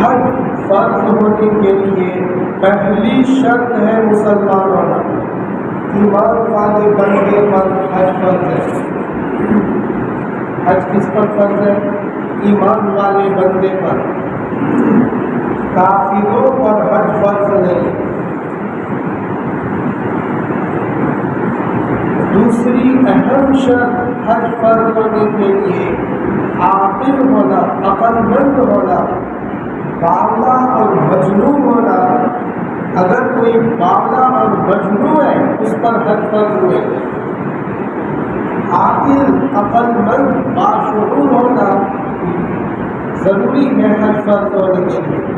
حج فرض ہونے کے لیے پہلی شرط ہے مسلمان ہونا. ایمان والے بندے پر حج فرض ہے. حج کس پر فرض ہے؟ ایمان والے بندے پر. کافروں پر حج فرض نہیں. دوسری اہم شرط حج فرض ہونے کے لیے عاقل ہونا، عقل مند ہونا، بالغ اور مجنون ہونا. اگر کوئی بالغ اور مجنون ہے اس پر حج فرض ہوئے. عاقل، عقل مند، باشعور ہونا ضروری ہے حج فرض ہونے کے لیے.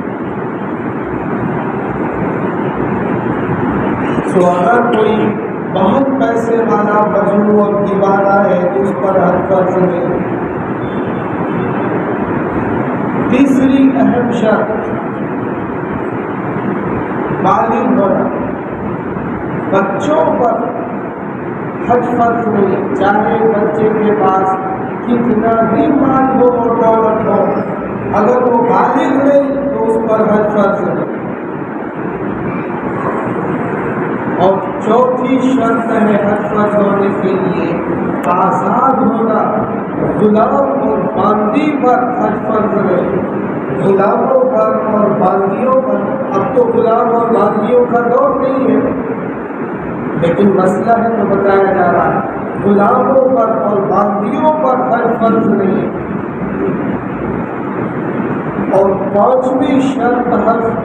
سو اگر کوئی بہت پیسے والا مجنون اور دیوانہ ہے تو اس پر حج فرض نہیں. تیسری اہم شرط بالغ ہونا. بچوں پر حج فرض نہیں. چاہے بچے کے پاس کتنا بھی مال ہو اور دولت ہو، اگر وہ بالغ نہیں تو اس پر حج فرض نہیں. اور چوتھی شرط ہے حج فرض ہونے کے لیے آزاد ہونا. غلام اور باندی پر حج فرض نہیں. غلاموں پر اور باندیوں پر، اب تو غلام اور باندیوں کا دور نہیں ہے لیکن مسئلہ ہے تو بتایا جا رہا ہے. غلاموں پر اور باندیوں پر حج فرض نہیں. اور پانچویں شرط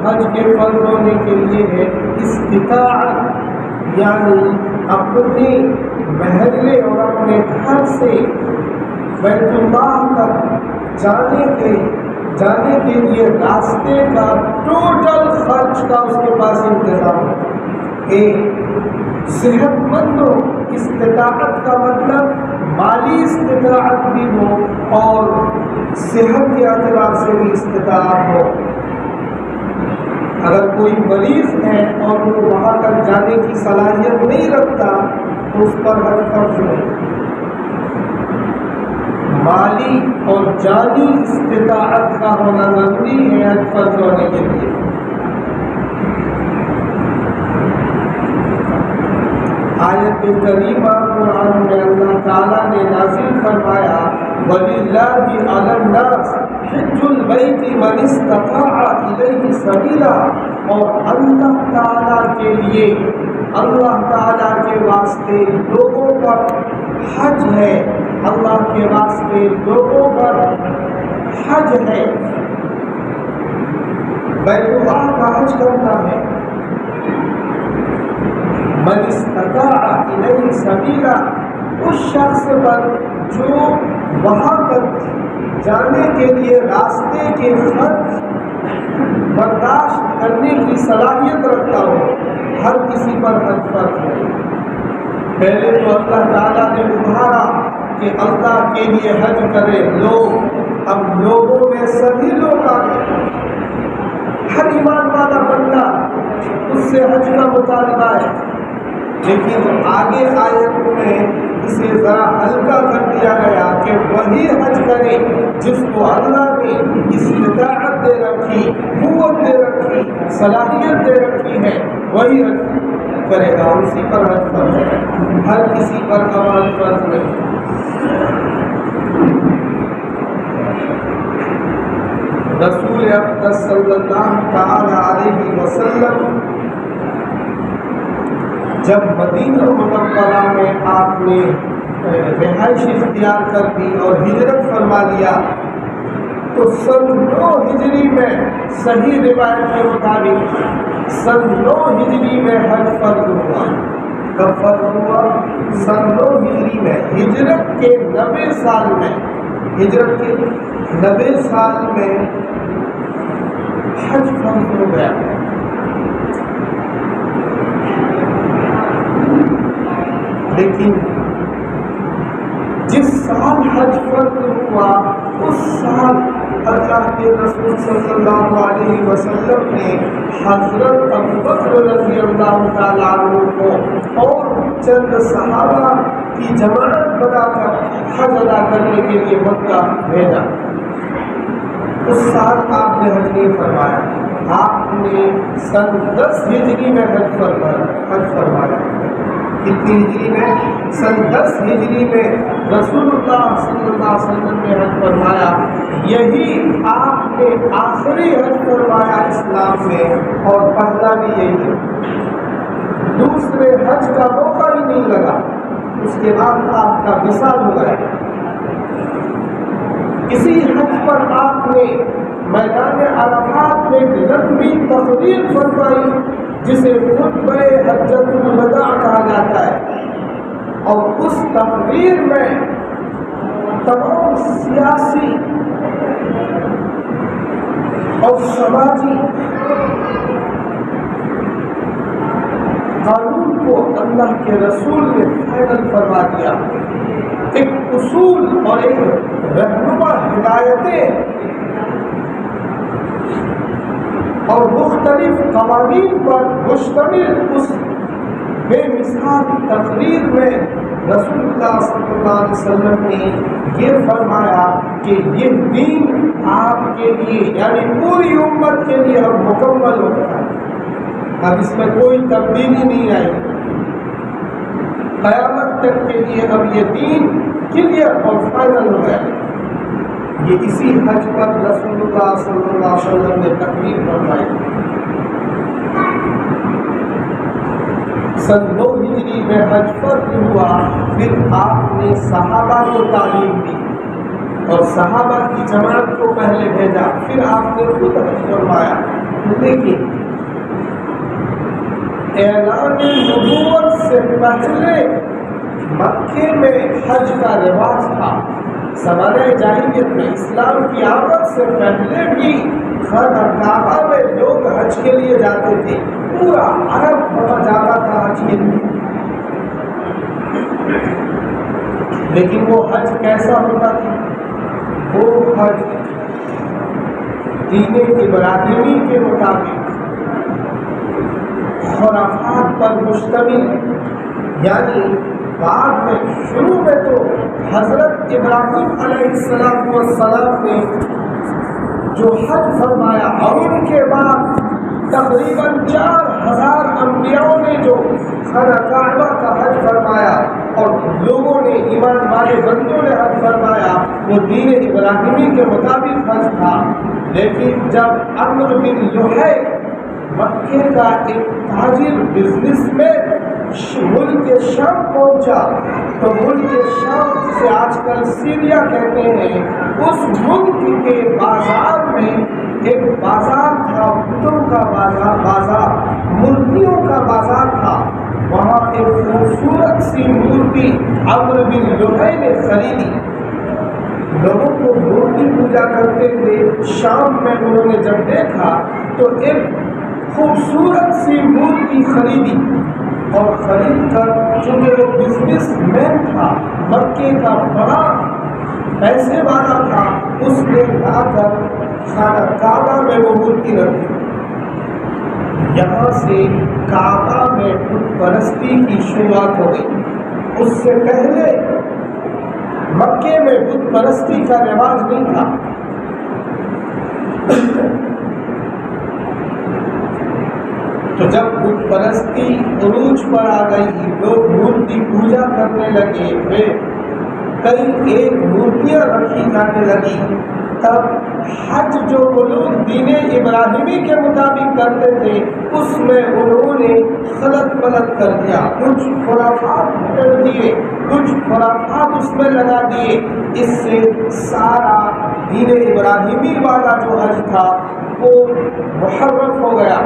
حج کے فرض ہونے کے لیے ہے استطاعت، یعنی اپنے محلے اور اپنے گھر سے بیت اللہ تک جانے کے لیے راستے کا ٹوٹل خرچ کا اس کے پاس انتظام ہے. ایک صحت مند ہو، استطاعت کا مطلب مالی استطاعت بھی ہو اور صحت کے اعتبار سے بھی استطاعت ہو. اگر کوئی مریض ہے اور وہ وہاں تک جانے کی صلاحیت نہیں رکھتا تو اس پر حج فرض نہیں. مالی اور جانی استطاعت کا ہونا ضروری ہے حج فرض ہونے کے لیے. آیت کریمہ قرآن میں اللہ تعالیٰ نے نازل فرمایا وَلِلَّهِ عَلَى النَّاسِ حِجُّ الْبَيْتِ مَنِ اسْتَطَاعَ إِلَيْهِ سَبِيلًا. اور اللہ تعالیٰ کے لیے، اللہ تعالیٰ کے واسطے لوگوں پر حج ہے. اللہ کے واسطے لوگوں پر حج ہے. بیت اللہ کا حج کرنا ہے. من استطاع الیہ سبیلا، اس شخص پر جو وہاں تک جانے کے لیے راستے کے خرچ برداشت کرنے کی صلاحیت رکھتا ہو. ہر کسی پر حج فرض ہے. پہلے تو اللہ تعالیٰ نے ابھارا کہ اللہ کے لیے حج کرے لوگ. اب لوگوں میں سبھی لوگ آ گئے. ہر ایمان والا بندہ اس سے حج کا مطالبہ ہے. لیکن آگے آیت میں اسے ذرا ہلکا کر دیا گیا کہ وہی حج کرے جس کو اللہ نے استطاعت دے رکھی، قوت دے رکھی، صلاحیت دے رکھی ہے، وہی حج کرے گا. اسی پر حج فرض ہے. ہر کسی پر حج فرض نہیں. رسول اقدس صلی اللہ تعالی علیہ وسلم جب مدینہ منورہ میں آپ نے رہائش اختیار کر دی اور ہجرت فرما لیا تو سن 9 ہجری میں، صحیح روایت کے مطابق سن 9 ہجری میں حج فرض ہوا. کب فرض ہوا؟ سن 9 ہجری میں. ہجرت کے 90 سال میں، ہجرت کے 90 سال میں حج فرض ہو گیا. لیکن جس سال حج فرض ہوا اس سال اللہ کے رسول صلی اللہ علیہ وسلم نے حضرت ابوبکر رضی اللہ تعالیٰ عنہ کو اور چند صحابہ کی جماعت بنا کر حج ادا کرنے کے لیے مکہ بھیجا. اس سال آپ نے حج نہیں فرمایا، آپ نے سن 10 ہجری میں حج فرمایا۔ کتنی ہجری میں؟ سن 10 ہجری میں رسول اللہ صلی اللہ علیہ وسلم نے حج فرمایا۔ یہی آپ نے آخری حج فرمایا اسلام میں، اور پہلا بھی یہی ہے۔ دوسرے حج کا موقع ہی نہیں لگا، اس کے بعد آپ کا وصال ہو گیا۔ اسی حج پر آپ نے میدان عرفات میں ایک لمبی تقریر فرمائی جسے خطبہ حجۃ الوداع کہا جاتا ہے، اور اس تقریر میں تمام سیاسی اور سماجی قانون کو اللہ کے رسول نے فائنل فرما دیا۔ ایک اصول اور ایک رہنما ہدایتیں اور مختلف قوانین پر مشتمل اس بے مثال تقریر میں رسول اللہ صلی اللہ علیہ وسلم نے یہ فرمایا کہ یہ دین آپ کے لیے یعنی پوری امت کے لیے اب مکمل ہو گیا ہے، اب اس میں کوئی تبدیلی نہیں آئی، قیامت تک کے لیے اب یہ دین کلیئر اور فائنل ہو گیا۔ یہ اسی حج پر رسول اللہ صلی اللہ علیہ وسلم نے تقریر فرمائی۔ سن 9 ہجری میں حج فرض ہوا، پھر آپ نے صحابہ کو تعلیم دی اور صحابہ کی جماعت کو پہلے بھیجا، پھر آپ نے خود حج فرمایا۔ لیکن اعلان نبوت سے پہلے مکے میں حج کا رواج تھا۔ زمانہ جاہلیت میں اسلام کی آمد سے پہلے بھی خانہ کعبہ میں لوگ حج کے لیے جاتے تھے، پورا عرب وہاں جاتا تھا حج کے لیے۔ لیکن وہ حج کیسا ہوتا تھا؟ وہ حج دین ابراہیمی کے مطابق خرافات پر مشتمل، یعنی بعد میں شروع میں تو حضرت ابراہیم علیہ السلام نے جو حج فرمایا، اور ان کے بعد تقریباً 4000 انبیاءوں نے جو خانہ کعبہ کا حج فرمایا اور لوگوں نے ایمان والے بندوں نے حج فرمایا، وہ دین ابراہیمی کے مطابق حج تھا۔ لیکن جب عمرو بن لحی مکے کا ایک تاجر بزنس مین ملک شام پہنچا، تو ملک شام سے آج کل سیریا کہتے ہیں، اس ملک کے بازار میں ایک بازار تھا، بتوں کا بازار، مورتیوں کا بازار تھا۔ وہاں ایک خوبصورت سی مورتی عمرو بن لحی نے خریدی۔ لوگوں کو مورتی پوجا کرتے ہوئے شام میں انہوں نے جب دیکھا تو ایک خوبصورت سی مورتی خریدی، اور خرید کر چونکہ وہ بزنس مین تھا، مکے کا بڑا پیسے والا تھا، اس نے لا کر خانہ کعبہ میں وہ مورتی رکھی۔ یہاں سے کعبہ میں بت پرستی کی شروعات ہو گئی۔ اس سے پہلے مکے میں بت پرستی کا رواج نہیں تھا۔ تو جب بت پرستی عروج پر آ گئی، لوگ مورتی پوجا کرنے لگے، پھر کئی ایک مورتیاں رکھی جانے لگی، تب حج جو وہ لوگ دین ابراہیمی کے مطابق کرتے تھے اس میں انہوں نے خلط پلط کر دیا، کچھ خرافات کر دیے، کچھ خرافات اس میں لگا دیے۔ اس سے سارا دین ابراہیمی والا جو حج تھا وہ محرف ہو گیا،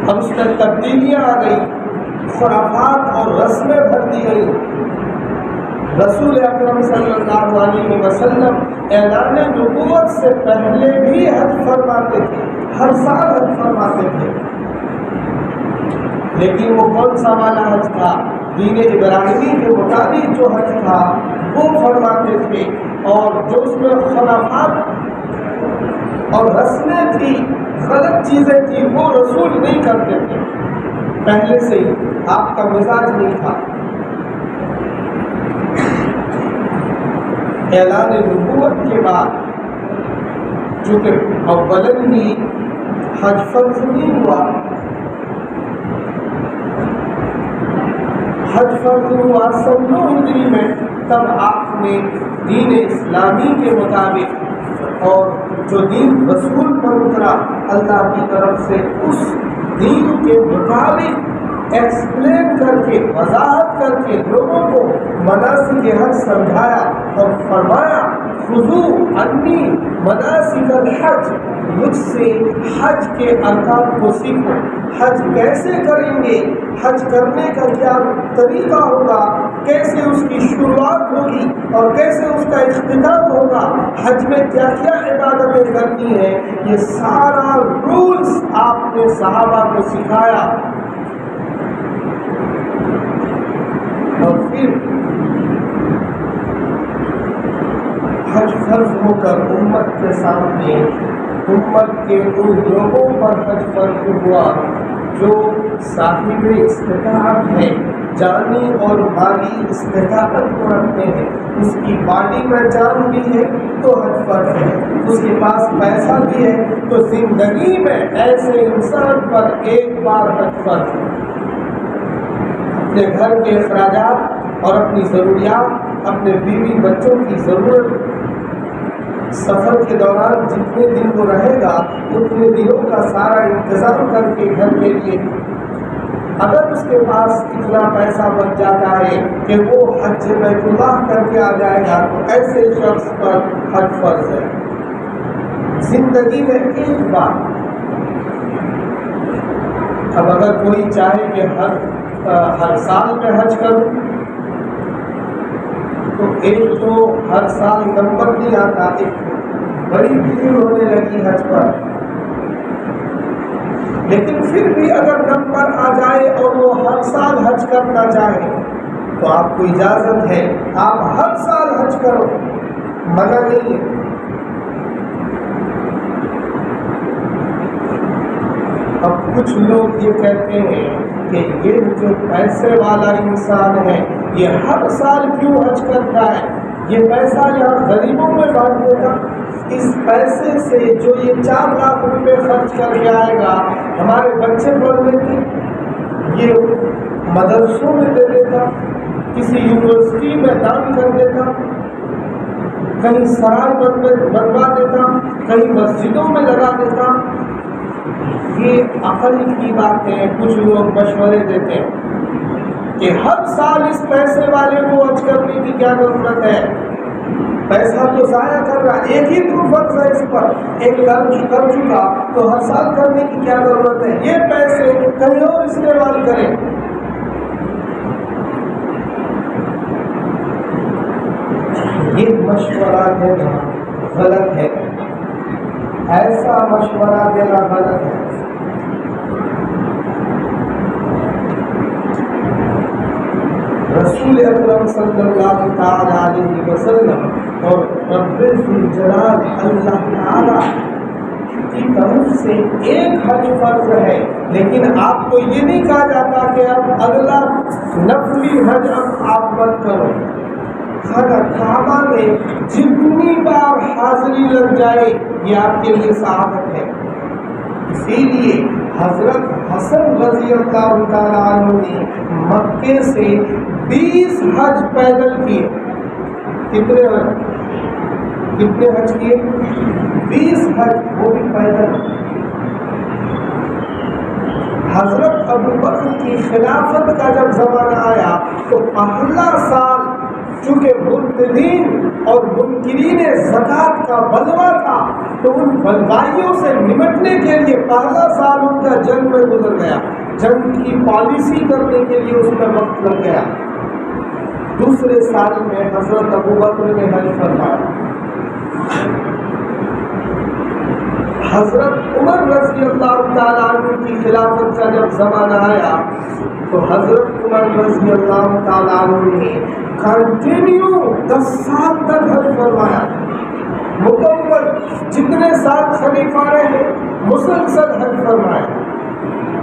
اب اس میں تبدیلیاں آ گئی، خرافات اور رسمیں بھر دی گئی۔ رسول اکرم صلی اللہ علیہ وسلم اعلان نبوت سے پہلے بھی حج فرماتے تھے، ہر سال حج فرماتے تھے، لیکن وہ کون سا والا حج تھا؟ دین ابراہیمی کے مطابق جو حج تھا وہ فرماتے تھے، اور جو اس میں خرافات اور رسمیں تھی، غلط چیزیں تھی، وہ رسول نہیں کرتے تھے، پہلے سے ہی آپ کا مزاج نہیں تھا۔ اعلان نبوت کے بعد چونکہ اولن ہی حج فرض نہیں ہوا، حج فرض ہوا 109 ہجری میں، تب آپ نے دین اسلامی کے مطابق اور جو دین رسول پر اترا اللہ کی طرف سے، اس دین کے مطابق ایکسپلین کر کے، وضاحت کر کے لوگوں کو مناسک حج سمجھایا اور فرمایا خذوا عنی مناسک الحج، مجھ سے حج کے ارکان کو سیکھو، حج کیسے کریں گے، حج کرنے کا کیا طریقہ ہوگا، کیسے اس کی شروعات ہوگی اور کیسے اس کا اختتام ہوگا، حج میں کیا کیا عبادتیں کرنی ہیں، یہ سارا رولز آپ نے صحابہ کو سکھایا۔ اور پھر حج فرض ہو کر امت کے سامنے، امت کے ان لوگوں پر حج فرض ہوا جو صاحب استطاعت ہے، جانی اور مالی استطاعت کو رکھتے ہیں، اس کی باڈی میں جان بھی ہے تو حج فرض ہے، اس کے پاس پیسہ بھی ہے تو زندگی میں ایسے انسان پر ایک بار حج فرض ہے۔ اپنے گھر کے اخراجات اور اپنی ضروریات، اپنے بیوی بچوں کی ضرورت، سفر کے دوران جتنے دن وہ رہے گا اتنے دنوں کا سارا انتظام کر کے گھر کے لیے، اگر اس کے پاس اتنا پیسہ بچ جاتا ہے کہ وہ حج بیت اللہ کر کے آ جائے گا تو ایسے شخص پر حج فرض ہے زندگی میں ایک بار۔ اب اگر کوئی چاہے کہ ہر سال میں حج کروں تو ایک تو ہر سال نمبر نہیں آتا، ایک بڑی بھیڑ ہونے لگی حج پر، لیکن پھر بھی اگر نمبر آ جائے اور وہ ہر سال حج کرنا چاہے تو آپ کو اجازت ہے، آپ ہر سال حج کرو، منع نہیں ہے۔ اب کچھ لوگ یہ کہتے ہیں کہ یہ جو پیسے والا انسان ہے یہ ہر سال کیوں حج کرتا ہے، یہ پیسہ یہاں غریبوں میں بانٹ دیتا، اس پیسے سے جو یہ 4 لاکھ روپے خرچ کر کے آئے گا ہمارے بچے پڑھ لیتے، یہ مدرسوں میں دے دیتا، کسی یونیورسٹی میں دان کر دیتا، کہیں سرائے بنوا دیتا، کہیں مسجدوں میں لگا دیتا۔ یہ عقل کی باتیں کچھ لوگ مشورے دیتے ہیں کہ ہر سال اس پیسے والے کو حج کرنے کی کیا ضرورت ہے، پیسہ تو ضائع کر رہا ہے، ایک ہی تو فرض ہے اس پر، ایک کر چکا تو ہر سال کرنے کی کیا ضرورت ہے، یہ پیسے کہیں اور استعمال کریں۔ یہ مشورہ دینا غلط ہے، ایسا مشورہ دینا غلط ہے۔ رسول اکرم صلی اللہ تعالی علیہ وسلم اور رب الجلال اللہ تعالی کی طرف سے ایک حج فرض ہے، لیکن آپ کو یہ نہیں کہا جاتا کہ اب اگلا نفلی حج اب آپ مت کرو۔ خانہ کعبہ میں جتنی بار حاضری لگ جائے یہ آپ کے لیے سعادت ہے۔ اسی لیے حضرت حسن رضی اللہ تعالیٰ عنہ نے مکے سے 20 حج پیدل کیے۔ کتنے حج کیے؟ 20 حج، وہ بھی پیدل۔ حضرت ابو بکر کی خلافت کا جب زمانہ آیا تو پہلا سال چونکہ مرتدین اور منکرین زکوٰۃ کا بلوا تھا تو ان بلوائیوں سے نمٹنے کے لیے پہلا سال ان کا جنگ میں گزر گیا، جنگ کی پالیسی کرنے کے لیے اس میں وقت لگ گیا۔ دوسرے سال میں حضرت ابو بکر نے حج فرمایا۔ حضرت عمر رضی اللہ تعالیٰ عنہ کی خلافت کا جب زمانہ آیا تو حضرت عمر رضی اللہ تعالیٰ عنہ نے کنٹینیو 10 سال تک حج فرمایا، مکمل جتنے سال خلیفہ رہے مسلسل حج فرمایا،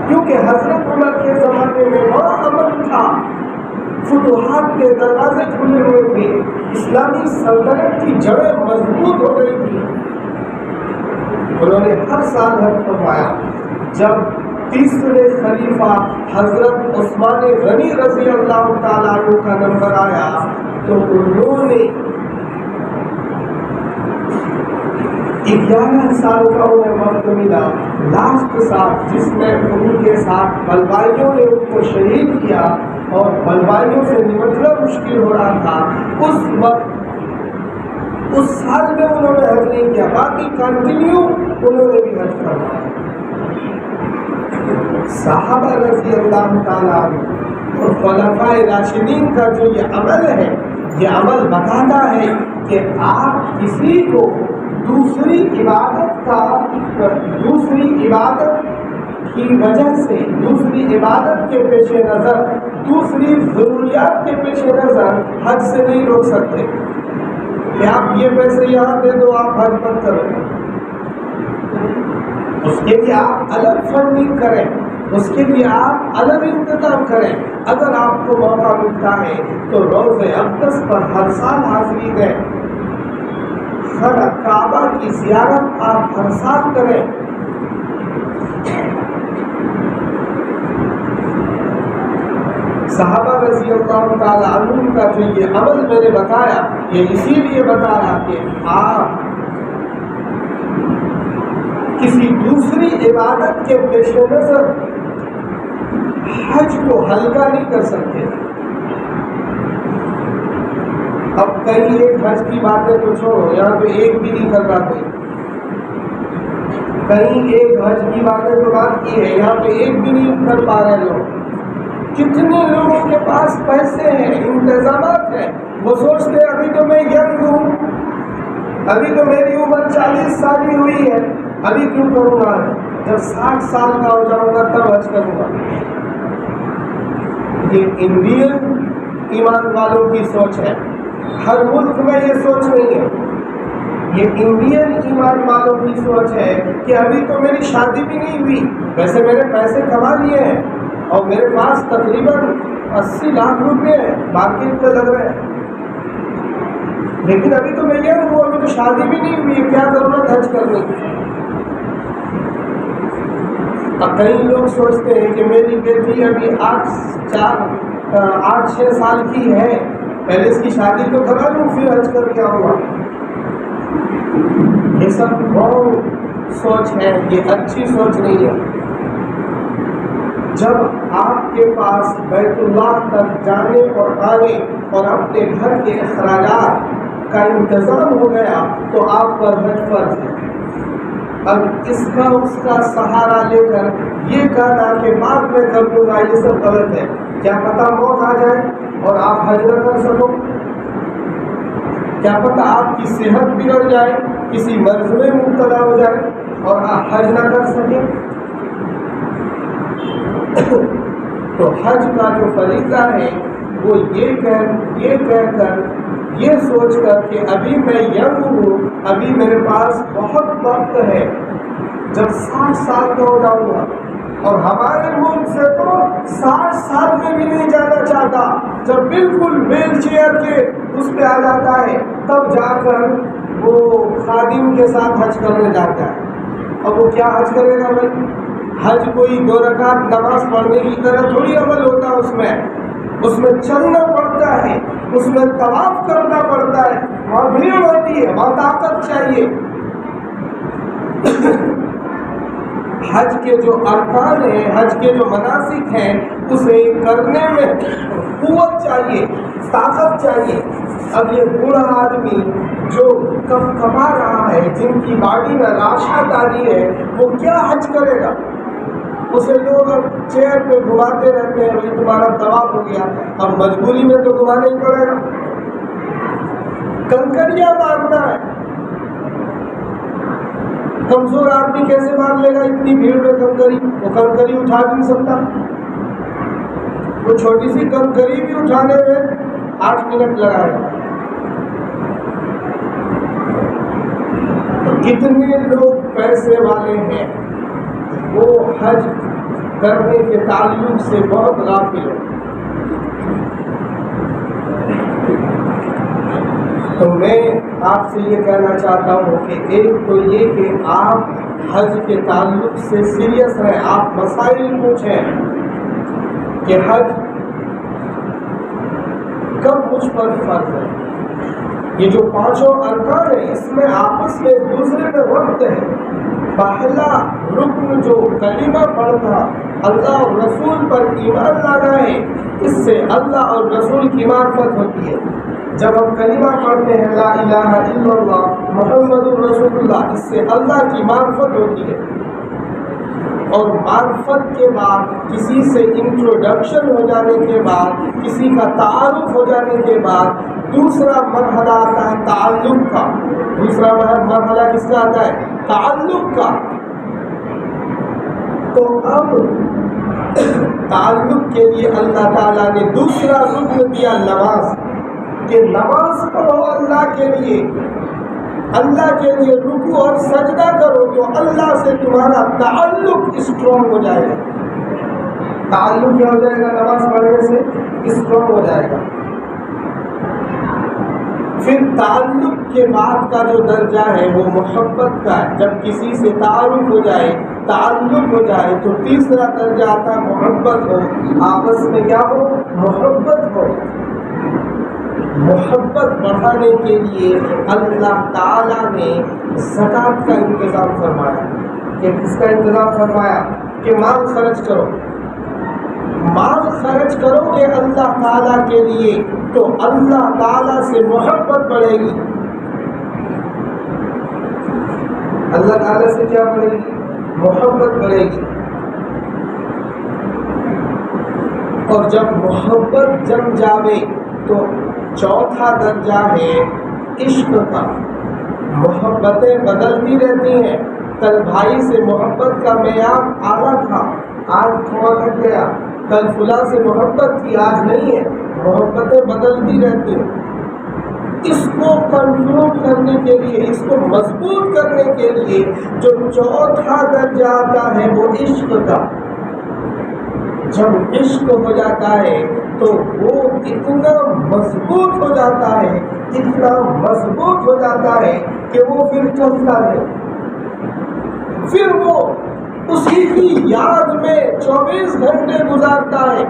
کیونکہ حضرت عمر کے زمانے میں بڑا امن تھا، فتوحات کے دروازے کھلے ہوئے تھے، اسلامی سلطنت کی جڑیں مضبوط ہو گئی تھی۔ انہوں نے ہر سال حج فرمایا۔ جب تیسرے خلیفہ حضرت عثمان غنی رضی اللہ تعالیٰ عنہ کا نمبر آیا تو انہوں نے 11 سال کا انہیں وقت ملا۔ لاسٹ سال جس میں ان کے ساتھ بلوائیوں نے ان کو شہید کیا اور بلوائیوں سے نمٹنا مشکل ہو رہا تھا، اس وقت اس سال میں انہوں نے حج نہیں کیا، باقی کنٹینیو انہوں نے بھی حج کروایا۔ صحابہ رضی اللہ تعالیٰ عنہ اور خلفائے راشدین کا جو یہ عمل ہے، یہ عمل بتاتا ہے کہ آپ کسی کو دوسری عبادت کی وجہ سے، دوسری عبادت کے پیش نظر، دوسری ضروریات کے پیش نظر حج سے نہیں روک سکتے کہ آپ یہ پیسے یہاں دے دو، آپ حج مت کرو۔ اس کے لیے آپ الگ فنڈنگ کریں، اس کے لیے آپ الگ انتظام کریں۔ اگر آپ کو موقع ملتا ہے تو روز اقدس پر ہر سال حاضری دیں، خانہ کعبہ کی زیارت آپ ہر سال کریں۔ صحابہ رضی اللہ تعالیٰ عنہ کا جو یہ عمل میں نے بتایا، یہ اسی لیے بتایا کہ آپ کسی دوسری عبادت کے پیش نظر حج کو ہلکا نہیں کر سکتے۔ اب کئی ایک حج کی باتیں تو چھوڑو، یہاں پہ ایک بھی نہیں کر رہا کوئی۔ کئی ایک حج کی باتیں تو بات کی ہے، یہاں پہ ایک بھی نہیں کر پا رہے لوگ۔ کتنے لوگوں کے پاس پیسے ہیں، انتظامات ہیں، وہ سوچتے ہیں ابھی تو میں ینگ ہوں، ابھی تو میری عمر 40 سال ہی ہوئی ہے، ابھی کیوں کروں گا؟ جب 60 سال کا ہو جاؤں گا تب حج کروں گا۔ یہ انڈین ایمان والوں کی سوچ ہے، ہر ملک میں یہ سوچ نہیں ہے۔ یہ انڈین ایمان والوں کی سوچ ہے کہ ابھی تو میری شادی بھی نہیں ہوئی، ویسے میں نے پیسے کما لیے ہیں اور میرے پاس تقریباً 80 لاکھ روپے مارکیٹ پہ لگ رہے ہیں، لیکن ابھی تو میں یہ ہوں، ابھی تو شادی بھی نہیں ہوئی، کیا ضرورت حج کرنے کی؟ اب کئی لوگ سوچتے ہیں کہ میری بیٹی ابھی 8-6 سال کی ہے، پہلے اس کی شادی تو کرا لوں پھر حج کر کے آؤں گا۔ یہ سب رانگ سوچ ہے، یہ اچھی سوچ نہیں ہے۔ جب آپ کے پاس بیت اللہ تک جانے اور آنے اور اپنے گھر کے اخراجات کا انتظام ہو گیا تو آپ پر حج فرض ہے۔ اب اس کا سہارا لے کر یہ کہنا کہ بعد میں کر دوں گا، یہ سب غلط ہے۔ کیا پتہ موت آ جائے اور آپ حج نہ کر سکو؟ کیا پتہ آپ کی صحت بگڑ جائے، کسی مرض میں مبتلا ہو جائے اور آپ حج نہ کر سکیں؟ تو حج کا جو فریضہ ہے وہ یہ کہہ کر، یہ سوچ کر کہ ابھی میں ینگ ہوں، ابھی میرے پاس بہت وقت ہے، جب 60 سال کا ہو جاؤں گا، اور ہمارے ملک سے تو 60 سال میں بھی نہیں جانا چاہتا، جب بالکل ویل چیئر کے اس پہ آ جاتا ہے تب جا کر وہ خادم کے ساتھ حج کرنے جاتا ہے۔ اب وہ کیا حج کرے گا بھائی؟ حج کوئی 2 رکعت نماز پڑھنے کی طرح تھوڑی عمل ہوتا ہے، اس میں چلنا پڑتا ہے، اس میں طواف کرنا پڑتا ہے، وہاں بھیڑ ہوتی ہے، وہاں طاقت چاہیے۔ حج کے جو ارکان ہیں، حج کے جو مناسک ہیں، اسے کرنے میں قوت چاہیے، طاقت چاہیے۔ اب یہ بوڑھا آدمی جو کما رہا ہے، جن کی باڈی میں راشت آ رہی ہے، وہ کیا حج کرے گا؟ اسے لوگ اب چیئر پہ گھماتے رہتے ہیں، بھائی تمہارا طواف ہو گیا، اب مجبوری میں تو گھمانا ہی پڑے گا۔ کنکریاں مارنا ہے، کمزور آدمی کیسے مار لے گا اتنی بھیڑ میں کنکری؟ وہ کنکری اٹھا نہیں سکتا، وہ چھوٹی سی کنکری بھی اٹھانے میں 8 منٹ لگائے گا۔ کتنے لوگ پیسے والے ہیں وہ حج کرنے کے تعلق سے بہت غافل ہیں۔ تو میں آپ سے یہ کہنا چاہتا ہوں کہ ایک تو یہ کہ آپ حج کے تعلق سے سیریس رہیں، آپ مسائل پوچھیں کہ حج کب مجھ پر فرض ہے، یہ جو پانچوں ارکان ہیں اس میں آپس میں ایک دوسرے میں ربط ہے۔ پہلا رکن جو کلمہ پڑھنا، اللہ اور رسول پر ایمان لانا ہے، اس سے اللہ اور رسول کی معرفت ہوتی ہے۔ جب ہم کلمہ پڑھتے ہیں لا الہ الا اللہ محمد رسول اللہ، اس سے اللہ کی معرفت ہوتی ہے، اور معرفت کے بعد کسی سے انٹروڈکشن ہو جانے کے بعد، کسی کا تعارف ہو جانے کے بعد دوسرا مرحلہ آتا ہے تعلق کا۔ دوسرا مرحلہ کس کا آتا ہے؟ تعلق کا۔ تو اب تعلق کے لیے اللہ تعالیٰ نے دوسرا رکن دیا نماز، کہ نماز پڑھو اللہ کے لیے، اللہ کے لیے رکوع اور سجدہ کرو تو اللہ سے تمہارا تعلق اسٹرانگ ہو جائے گا۔ تعلق کیا ہو جائے گا؟ نماز پڑھنے سے اسٹرانگ ہو جائے گا۔ پھر تعلق کے بعد کا جو درجہ ہے وہ محبت کا ہے۔ جب کسی سے تعارف ہو جائے، تعلق ہو جائے تو تیسرا درجہ آتا ہے محبت ہو، آپس میں کیا ہو؟ محبت ہو۔ محبت بڑھانے کے لیے اللہ تعالیٰ نے زکوٰۃ کا انتظام فرمایا۔ کہ کس کا انتظام فرمایا؟ کہ مال خرچ کرو، مال خرچ کرو گے اللہ تعالیٰ کے لیے تو اللہ تعالیٰ سے محبت بڑھے گی۔ اللہ تعالیٰ سے کیا بڑھے گی؟ محبت بڑھے گی۔ اور جب محبت جم جاوے تو چوتھا درجہ ہے عشق کا۔ محبتیں بدلتی رہتی ہیں۔ کل بھائی سے محبت کا معیار اعلیٰ تھا، آج تھوڑا گھٹ گیا۔ کل فلاں سے محبت تھی، آج نہیں ہے۔ محبتیں بدلتی رہتی ہیں۔ اس کو کنٹرول کرنے کے لیے، اس کو مضبوط کرنے کے لیے جو چوتھا درجہ آتا ہے وہ عشق کا۔ جب عشق ہو جاتا ہے تو وہ اتنا مضبوط ہو جاتا ہے، اتنا مضبوط ہو جاتا ہے کہ وہ پھر چلتا ہے، پھر وہ اسی کی یاد میں 24 گھنٹے گزارتا ہے،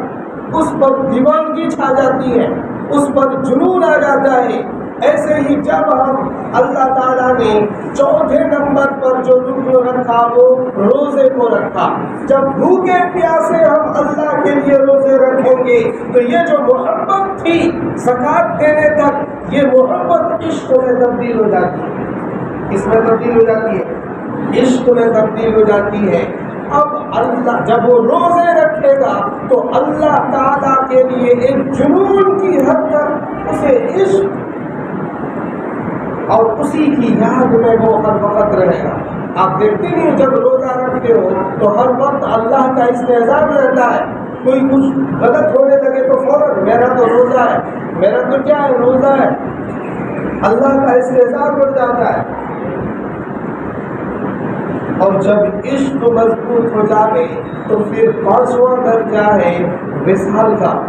اس پر دیوانگی چھا جاتی ہے، اس پر جنون آ جاتا ہے۔ ایسے ہی جب ہم اللہ تعالیٰ نے چوتھے نمبر پر جو رکن رکھا وہ روزے کو رکھا۔ جب بھوکے پیاسے ہم اللہ کے لیے روزے رکھیں گے تو یہ جو محبت تھی زکوٰۃ دینے تک، یہ محبت عشق میں تبدیل ہو جاتی ہے۔ اس میں تبدیل ہو جاتی ہے، عشق میں تبدیل ہو جاتی ہے۔ اب اللہ جب وہ روزے رکھے گا تو اللہ تعالیٰ کے لیے ایک جنون کی حد تک اسے عشق اور اسی کی یاد میں وہ ہر وقت رہے گا۔ آپ دیکھتے نہیں جب روزہ رکھتے ہو تو ہر وقت اللہ کا استحضار رہتا ہے۔ کوئی کچھ غلط ہونے لگے تو فوراً میرا تو روزہ ہے، میرا تو کیا ہے؟ روزہ ہے۔ اللہ کا استحضار بڑھ جاتا ہے۔ اور جب عشق مضبوط ہو جائے تو پھر پانچواں درجہ ہے وصال کا،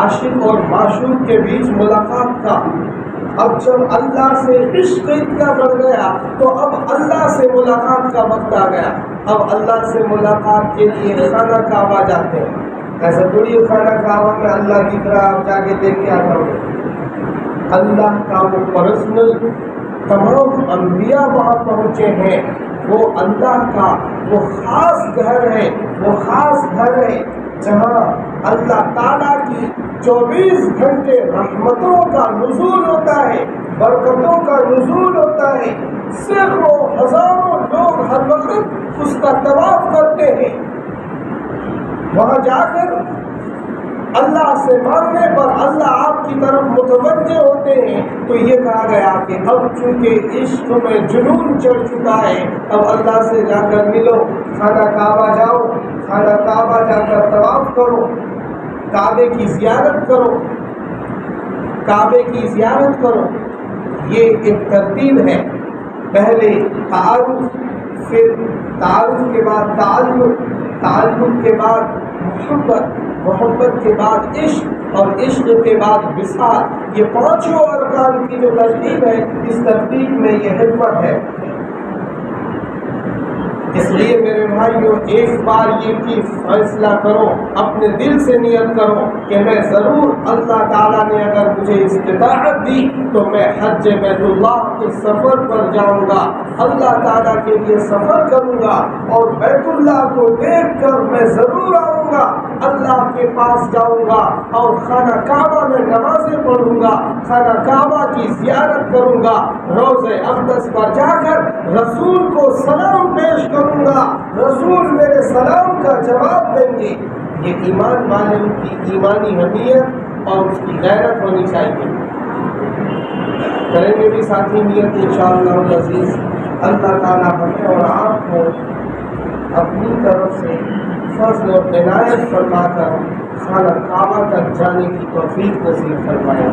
عاشق اور معشوق کے بیچ ملاقات کا۔ اب جب اللہ سے عشق اتنا بڑھ گیا تو اب اللہ سے ملاقات کا وقت آ گیا۔ اب اللہ سے ملاقات کے لیے خانہ کعبہ جاتے ہیں۔ ایسا تھوڑی خانہ کعبہ میں اللہ دکھ رہا آپ جا کے دیکھ کے آتا ہوں۔ اللہ کا وہ پرسنل، تمام انبیاء وہاں پہنچے ہیں، وہ اللہ کا وہ خاص گھر ہے، وہ خاص گھر ہے جہاں اللہ تعالیٰ کی 24 گھنٹے رحمتوں کا نزول ہوتا ہے، برکتوں کا نزول ہوتا ہے۔ سینکڑوں ہزاروں لوگ ہر وقت اس کا طواف کرتے ہیں۔ وہاں جا کر اللہ سے مانگنے پر اللہ آپ کی طرف متوجہ ہوتے ہیں۔ تو یہ کہا گیا کہ اب چونکہ عشق میں جنون چڑھ چکا ہے، اب اللہ سے جا کر ملو، خانہ کعبہ جاؤ، خانہ کعبہ جا کر طواف کرو، کعبے کی زیارت کرو، کعبے کی زیارت کرو۔ یہ ایک ترتیب ہے، پہلے تعارف، پھر تعارف کے بعد تعلق، تعلق کے بعد محبت، محبت کے بعد عشق، اور عشق کے بعد وصال، یہ پانچوں ارکان کی جو ترتیب ہے، اس ترتیب میں یہ حکمت ہے۔ اس لیے میرے بھائیوں، ایک بار یہ کی فیصلہ کرو، اپنے دل سے نیت کرو کہ میں ضرور، اللہ تعالیٰ نے اگر مجھے استطاعت دی تو میں حج بیت اللہ کے سفر پر جاؤں گا، اللہ تعالیٰ کے لیے سفر کروں گا، اور بیت اللہ کو دیکھ کر میں ضرور آؤں گا، اللہ کے پاس جاؤں گا اور خانہ کعبہ میں نمازیں پڑھوں گا، خانہ کعبہ کی زیارت کروں گا، روضہ اقدس پر جا کر رسول کو سلام پیش کروں گا، رسول میرے سلام کا جواب دیں گے۔ یہ ایمان والے کی ایمانی حمیت اور اس کی غیرت ہونی چاہیے۔ کریں گے بھی ساتھی نیت انشاءاللہ العزیز۔ اللہ تعالیٰ ہمیں اور آپ کو اپنی طرف سے فضل و عنایت فرما کر خانہ کعبہ تک جانے کی توفیق نصیب فرمائے۔